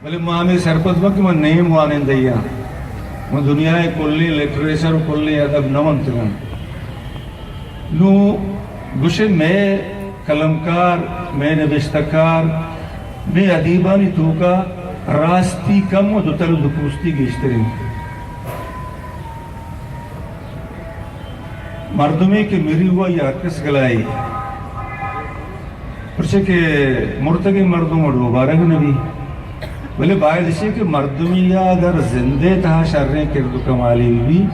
بلے مامی سرپت با کہ من نیم وانن دیا من دنیا کلی لٹریچر کلی ادب نمن تگن نو گوشے میں کلمکار میں نوشتکار میں ادیبانی توکا راستی کم و دو تلو دو پوستی گیشترین مردمی کے میری ہوا یا کس گلائی پرچہ کہ مرتگی مردم اڑو بارک نبی بلے باید اسے کہ مردمی یا اگر زندے تہا شرنے کردو کمالی بھی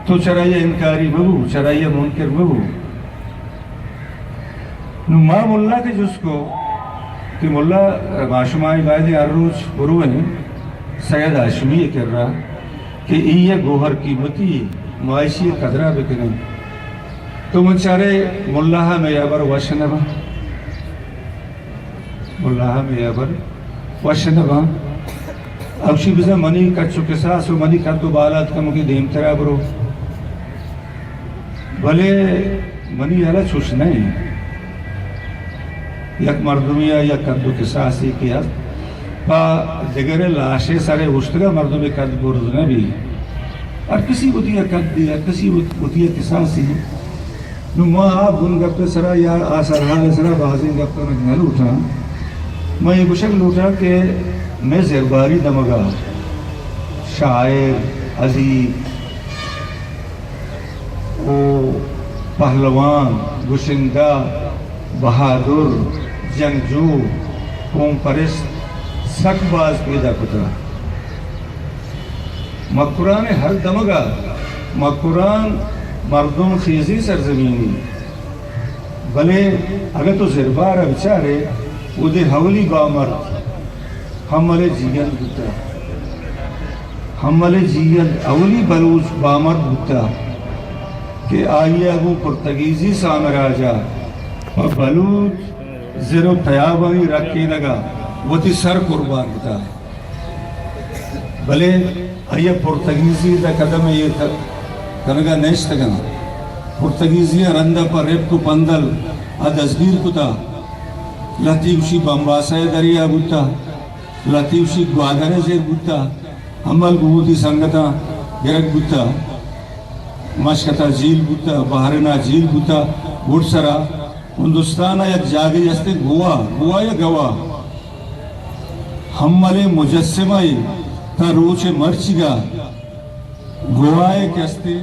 تو چرائیہ انکاری بگو چرائیہ منکر بگو نو ما ملا کے جس کو کہ ملا معشومائی باید ہر روز بروئیں سید آشمی کر رہا کہ یہ گوہر قیمتی معاشی قدرہ بکنے تو منچارے ملاحہ میں یابر وشنبا ملاحہ میں یابر وشنبا اوشی بزا منی کچو کساس و منی کدو بالات کا مکی دیم ترہ برو بھلے منی یالا چھوش نہیں یک مردمیہ یا کدو کساسی کیا پا دگر لاشے سارے اشتگا مردمی کد برز نبی اور کسی بودیا کد دیا کسی بودیا کساسی نو ما آپ گن گپتے سرا یا آسرحال سرا بازین گپتا نہ لوٹا میں یہ گوشک لوٹا کہ میں زرباری دمگا شاعر عزیب او پہلوان گوشندہ بہادر جنگجو قوم پرست سک باز پیدا کتا مکران ہر دمگا مکران مردم خیزی سرزمینی بلے اگر تو زربارہ بچارے او دے حولی بامرد ہمالے جیل بتا ہمالے جیل اولی بلوچ بامرد بتا کہ آئیے اگو پرتگیزی سامراجا اور بلوچ زر و پیابانی رکھے لگا وہ تی سر قربان بتا بلے آئیے پرتگیزی دا قدم یہ تھا کنگا نیشت گنا پرتگیزی رندہ پر ریب کو پندل ادزگیر کتا لطیوشی بمباسای دریا بوتا لطیوشی گوادر زیر بوتا عمل گوتی سنگتا گرک بوتا مشکتا جیل بوتا بحرنا جیل بوتا بوٹ سرا ہندوستانہ یک جاگی جستے گوا یا گوا ہمالے مجسمائی تا روچے مرچگا گوائے کستے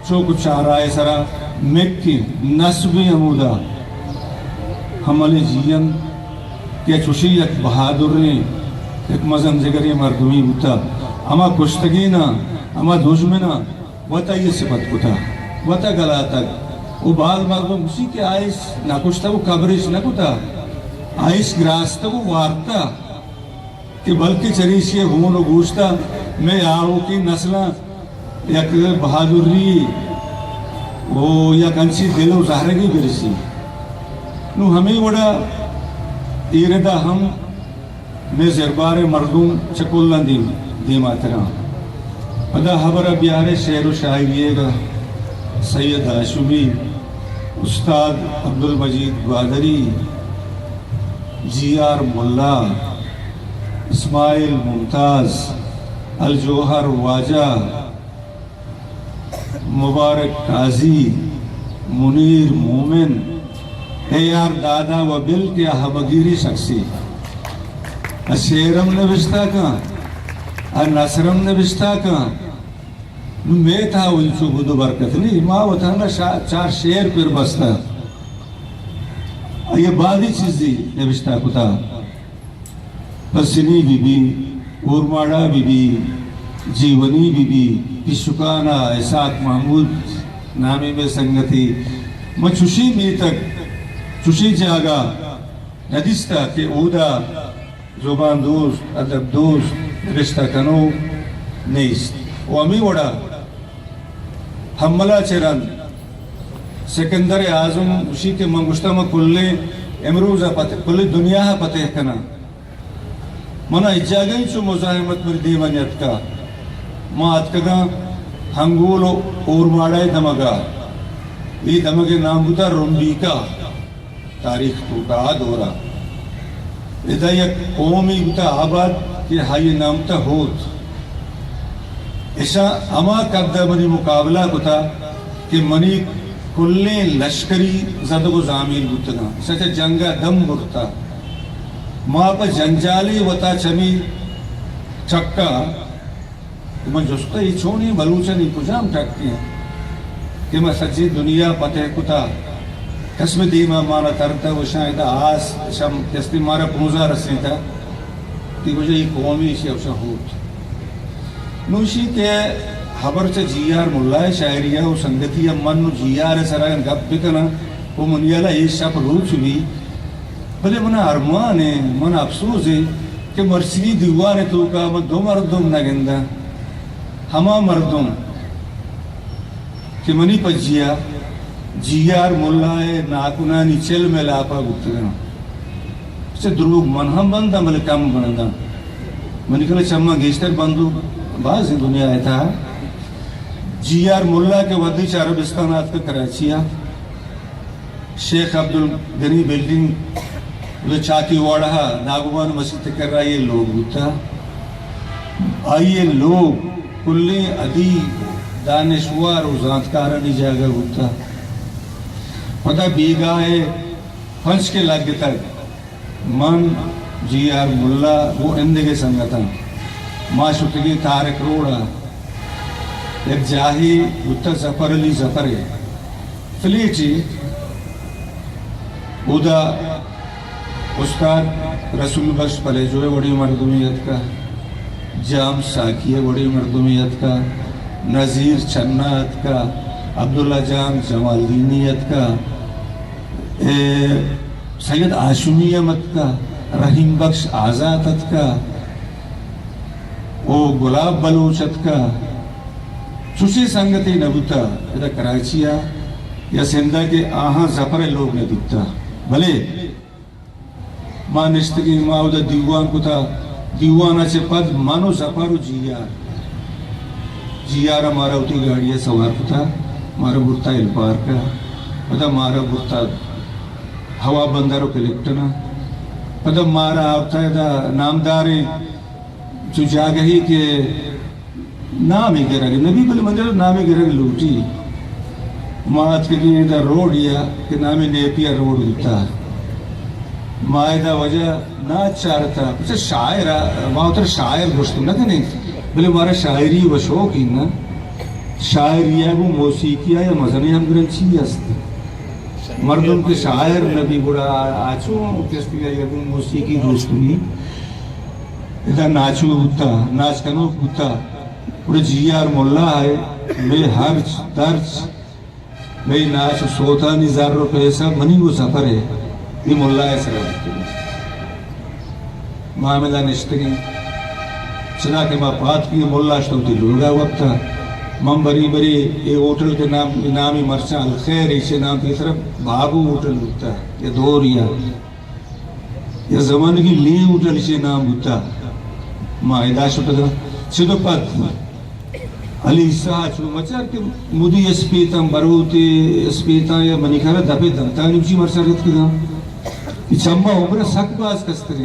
چوک چارائے سرا مکی نسبی عمودہ ہمالے جیئن کہ چوشی یک بہادر نے ایک مزم زگری مردمی ہوتا اما کشتگینا اما دجمنا وطا یہ صفت کتا وطا گلا تک وہ بال مردم اسی کے آئیس نہ کشتا وہ کبرش نہ کتا آئیس گراستا وہ وارتا کہ بلکہ چریش یہ ہون و گوشتا میں آہو کی نسلہ یک بہادری وہ یک انچی دل و زہرگی برسی نو ہمیں وڑا ایردہ ہم میں زربار مردم چکولن دیما ترا پدا حبر بیارے شعر و شاعریے گا سید آشمی استاد عبدالمجید گوادری جی آر ملا اسماعیل ممتاز الجوہر واجہ مبارک قاضی منیر مومن اے یار دادا و بل کیا حبگیری شخصی شیرم نوشتا کہاں نصرم نوشتا کہاں میں تھا انچو بدو برکت نہیں ماں وطانا چار شیر پر بستا یہ بعدی چیزی نوشتا کتا پسنی بی بی اورماڑا بی بی جیونی بی بی پیشکانا اسحاق محمود نامی میں سنگتی میں چوشی میں تک چوشی جاگا ندیستا کہ اودا زبان دوست ادب دوست رشتہ کنو نیست و امی وڑا حملہ چرن سکندر اعظم اسی کے منگشتہ میں کلے امروزہ پتہ کلے دنیا پتہ کنا منا اجاگئی چو مزاحمت پر دیوانیت کا ما اتکگا ہنگول اور ماڑائی دمگا یہ دمگے نام ہوتا رنبیکا تاریخ تو کا دورا ادھا یک قومی ہوتا آباد کہ ہائی نامتا ہوت ایسا اما قدر منی مقابلہ کتا کہ منی کلے لشکری زدگو زامین بودتا سچا جنگا دم برتا ماں پا جنجالی وطا چمی چکا میں جستا ہی چھونی بلوچا نہیں کجام ٹکتی ہیں کہ میں سچی دنیا پتہ کتا قسم دیما مانا ترتا وہ شاید آس شم کستی مارا پونزا رسی تھا کہ مجھے یہ قومی شی افشا ہوت نوشی کہ خبر چا جیار ملائے شاعریہ و سنگتیہ من جیار سرائن گپ بکنا وہ منیالا یہ شپ روچ بھی بلے منا ارمان ہے منا افسوس ہے کہ مرسلی دیوانے تو کا من دو مردم نگندہ ہما مردم کہ منی پجیا جیار ملائے ناکنانی چل میں لاپا گفتگنا اسے دروگ من ہم بندہ ملے کم بندہ منی کہلے چمہ گیشتر بندو بعض دنیا ہے تھا جیار ملا کے ودیچ عربستانات کا کراچیہ شیخ عبدالغنی بلڈنگ چاکی واڑا ناگوان مسجد کر رہا یہ لوگ ہوتا آئیے لوگ کلے ادیب دانشوار و زانتکارانی جاگہ ہوتا پتہ بیگاہ پنچ کے لگے تک من جیار ملا وہ اندگے سنگتا ماں شتگی تارک روڑا ایک جاہی اتر زفر علی زفر ہے فلیٹی اودا استاد رسول بخش پلے جو ہے وڑی مردمیت کا جام ساکیہ وڑی مردمیت کا نظیر چنات کا عبداللہ جان جمال دینیت کا سید آشمیہ مت کا رحیم بخش آزادت کا او گلاب بلوچت کا چوشی سنگتی نبوتا یہ کراچیہ یا سندہ کے آہاں زفر لوگ نے دکھتا بھلے ماں نشتگی ماں دا دیوان کتا دیوانا سے پد مانو زفر جیار ہمارا ہوتی گاڑیاں سوار کتا مارا برتا الپار کا پتا مارا برتا ہوا بندارو کلیکٹنا پتا مارا آتا ہے دا نامداریں جو جاگہی کہ نامی گرگ نبی بل مندر نامی گرگ لوٹی مات کے لیے دا روڈ یا کہ نامی نیپیا روڈ ہوتا ماہ دا وجہ نا چارتا پچھا شاعر ماہتر شاعر گوشتو نا کنے بلے مارا شاعری و شوقی نا شاعری ہے وہ موسیقی ہے یا مزنی ہم گرنچی ہستے مردم کے شاعر نبی بڑا آچو کس پیا یا وہ موسیقی دوستنی ادھا ناچو ہوتا ناچ کنو ہوتا پورے جیار ملا ہے میں ہرچ درچ میں ناچ سوتا نزار روپے سب منی وہ سفر ہے یہ ملا ہے سر معاملہ نشتگی چنا کے ماں پات کی ملا شتوتی لوگا وقت من بری بری یہ ہوٹل کے نامی مرچان الخیر ایسے نام کی طرف بابو ہوٹل ہوتا یا دوریا یا زمان کی لی ہوٹل ایسے نام ہوتا ماں اداش ہوتا تھا چھتو پت علی ساچو مچار کے مودی اسپیتاں بروتے اسپیتاں یا منی کھارا دھپے دھنتانی اچھی مرسارت کی گاں کہ چمبا عمرہ سک باز کسترے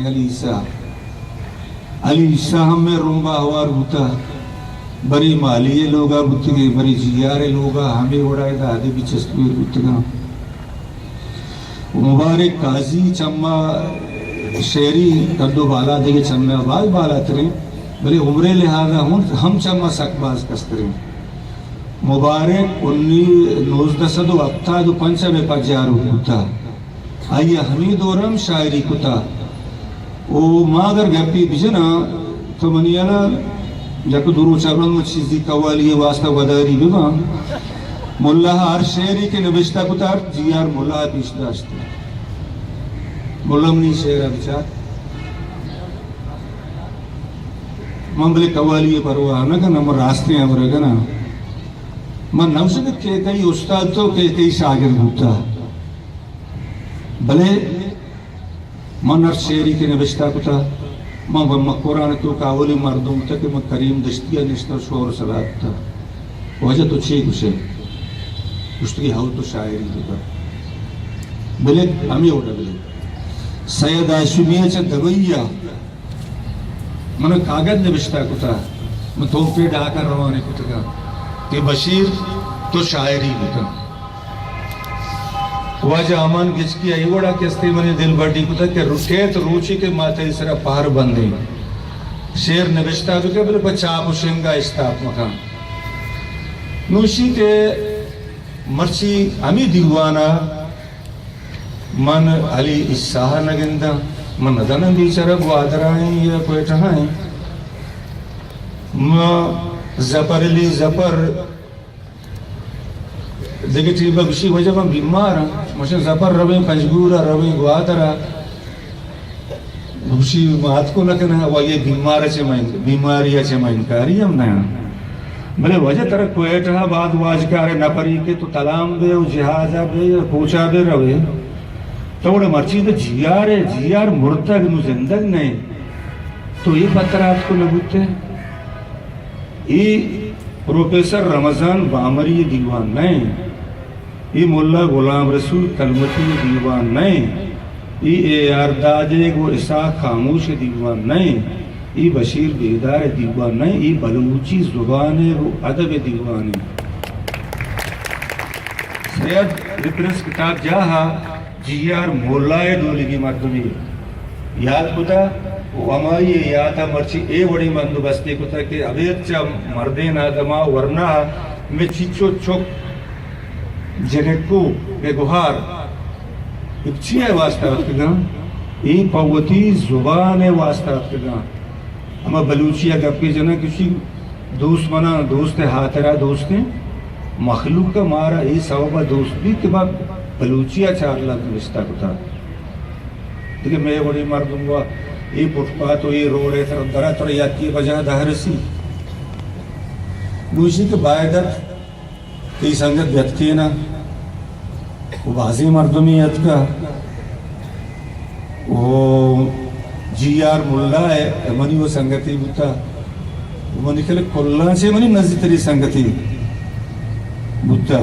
علی ہم میں رنبا ہوار ہوتا بری مالیے لوگا بتگے بری جیارے لوگا ہمیں وڑائے دا آدھے بھی چسکویر بتگا مبارک قاضی چمبا شہری کردو بالا دے گے چمبا آباد بالا تریں بلے عمرے لہذا ہم چمہ سک باز کستریں مبارک 1975 میں پا جارو ہوتا آئیے ہمیں دورم شاعری کتا او ماں اگر گپی بجنا تو منیالا جاکو درو چابران میں چیزی قوالی واسطہ وداری بگا ملہ ہر شہری کے نبشتہ کتا جیار ملہ پیش داشتا ملہ منی شہرہ بچار من بلے قوالی پرواہ نہ کنا من راستے ہیں ورگنا من نوشد کہ کئی استاد تو کہ کئی شاگرد ہوتا بلے من ہر شہری کے نبشتہ کتا من قرآن تو کاولی مردم تا کہ من کریم دشتیہ نشتہ شور صلات تا وجہ تو چھے کچھے اشتگی ہاو تو شاعری دیتا بلے ہمیں اوڑا بلے سید آشمیہ چا دبئیہ من کاغذ نوشتا کتا من تو پہ ڈاکر روانے کتا کہ بشیر تو شاعری کتا واجہ آمان گچ کی آئی وڑا کستے منی دل بڑی کتا کہ رکیت روچی کے ماتے اسرا پہر بندی شیر نوشتا کتا بلے بچا پوشنگا استاپ مکان نوشی کے مرچی ہمی دیوانا من علی اساہ نگندہ من ندن بیچارہ گوادرائیں یا کوئٹہائیں زپر لی زپر دیکھے ٹیبہ بشی وجہ میں بیمار ہوں مجھے زپر رویں پنجگورا رویں گوادرہ بشی مات کو لکنا وہ یہ بیماری اچھے میں انکاری ہم نیا بلے وجہ ترہ کوئٹہ بعد واجکارے نپری کے تو تلام بے جہازہ بے پوچھا بے روے تو وہ مرچی تو جیار مرتگ نو زندگ نہیں تو یہ پترات کو لگوتے یہ پروفیسر رمضان بامری دیوان نہیں یہ مولا غلام رسول کلمتی دیوان نہیں یہ ارداجے کو عصا خاموش دیوان نہیں یہ بشیر بیدار دیوان نہیں یہ بلوچی زبان ادب دیوان سید ریفرنس کتاب جاہا جیار مولائے ڈولگی مردمی یاد کتا ہماری یادا مرچی اے وڑی مندو بستے کتا کہ ابیت چا مردین آدما ورنہ میں چیچو چک جنکو بے گوھار ایک چیئے واسطہ وقت گا ای پوتی زبان واسطہ وقت گا اما بلوچیا گپی جنا کسی دوست منا دوست ہاترہ دوست مخلوق کا مارا ای سوابہ دوست بھی کہ بعد بلوچیا چار لاکھ رشتہ کتا دیکھیں میں بڑی مردوں گا یہ پٹ پاتو یہ روڑے تر درہ تر یاد کی بجہ دہرسی نوشی کے بائدت تی سنگت بیت کی نا وہ بازی مردمیت کا وہ جی آر ملا ہے منی وہ سنگتی بوتا منی کھلے کھلنا چھے منی نزی تری سنگتی بوتا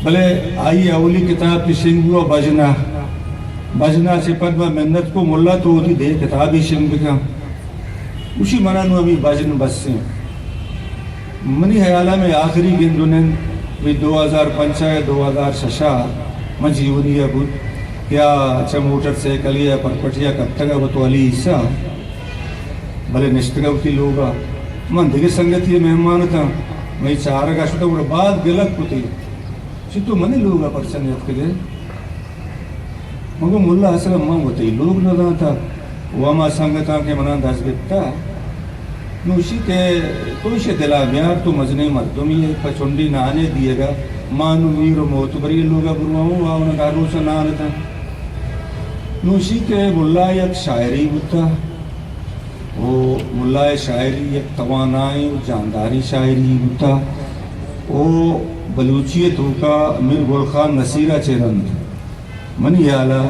بلے آئی اولی کتاب کی شنگو بجنا سے پد میں محنت کو ملا تو ہوتی دے کتابی شنگ کا اسی منانو ابھی بجن بس سے منی حیالہ میں آخری گندونن بھی 2005 2006 من جیونی بود کیا اچھا موٹر سیکلیا پرپٹیا کب تک وہ تو علی عیسیٰ بلے نشتگاو کی لوگا من دیکھ سنگتی مہمان تھا میں چارہ کا شتا وہ بعد گلک کو تھی چی تو منی لوگا پرچنیت کے لئے مگو ملا حسن امام ہوتی لوگ ندا تھا وما سنگتا کے منان داس گتا نوشی کے توشی دلا بیار تو مزنے مردمی پچھنڈی نانے دیے گا مانو میر و موتبری لوگا برواؤں آونا دارو سے نانتا نوشی کے ملا یک شاعری ہوتا وہ ملا شاعری یک توانائی و جانداری شاعری ہوتا وہ بلوچیت ہوکا امیر گلخان نصیرہ چیرند منی یالا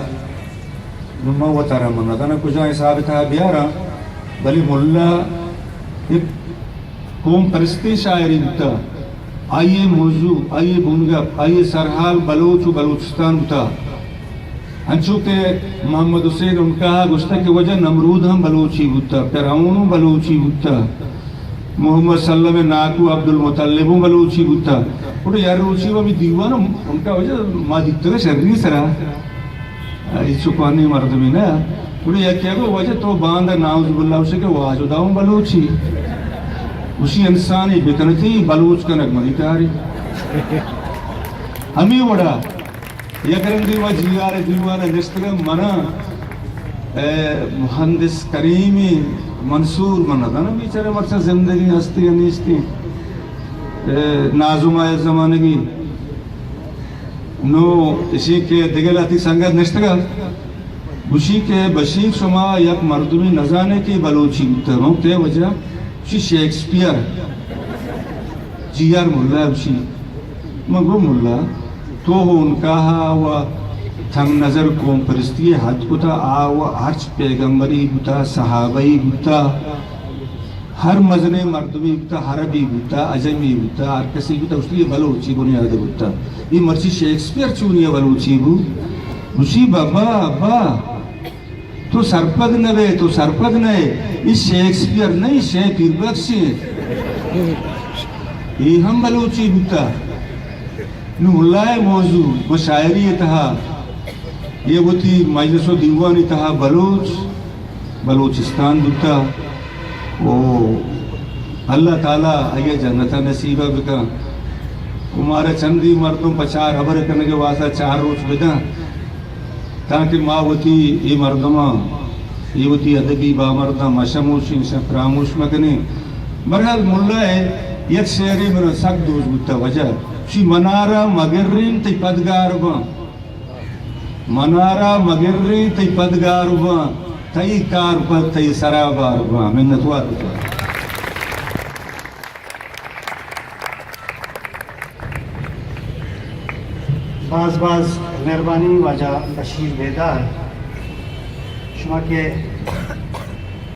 مما و تارا منگانا کجا حساب تھا بیارا بلی ملا ایک قوم پرستی شاعری ہوتا آئیے موضوع آئیے بنگپ آئیے سرحال بلوچ و بلوچستان ہوتا ہنچو کہ محمد حسین ان کا گشتہ کی وجہ نمرود ہم بلوچی ہوتا پیراؤنوں بلوچی ہوتا محمد صلی اللہ علیہ وسلم ناکو عبدالمطلبوں بلوچی ہوتا اور یار روچی وہ بھی دیوانا ان کا وجہ ما دیکھتا ہے شرری سرا اس چکوانی مردمی نا اور یہ کیا گو وجہ تو باندھا ناؤز باللہ اسے کہ واجو داؤں بلوچی اسی انسانی بکنتی بلوچ کا نگمانی کاری ہمیں وڑا یہ کرن دیوا جیار دیوانا جستگا منا مہندس کریمی منصور منا نا بیچارے مرچہ زندگی ہستی یا نیستی نازم آئے زمانگی نو اسی کے دگلاتی سنگت نشتگا اسی کے بشیر شما یک مردمی نزانے کی بلوچی تروں تے وجہ اسی شیکسپیر جی آر ملا اسی مگو ملا تو ان کا و تھنگ نظر قوم پرستی حد کتا آو ہرچ پیغمبری بتا صحابی بتا ہر مزنے مردمی بتا حربی بتا عجمی بتا ہر کسی بتا اس لیے بلوچی بنیاد بتا یہ مرچی شیکسپیر چونی ہے بلوچی بو اسی بابا تو سرپد نوے تو سرپد نئے اس شیکسپیئر نہیں شیخ پیر بخشی یہ ہم بلوچی بتا نو ملائے موضوع مشاعری تہا یہ وہ تھی مجلس و دیوانی تہا بلوچستان بتا او اللہ تعالیٰ آئیے جنتا نصیبہ بکا ہمارا چندی مردوں پچار حبر کرنے کے واسطہ 4 روز بدا تاکہ ماں ہوتی یہ مردمہ یہ ہوتی ادبی با مردم اشموش انشا پراموش مکنی برحال ملا ہے یک شہری میں سک دوز بودتا وجہ شی منارا مگرین تی پدگار با منارا مگرین تی پدگار با تی کار پد تی سرابار با منتوار بتا بعض مہربانی واجہ بشیر بیدار شما کے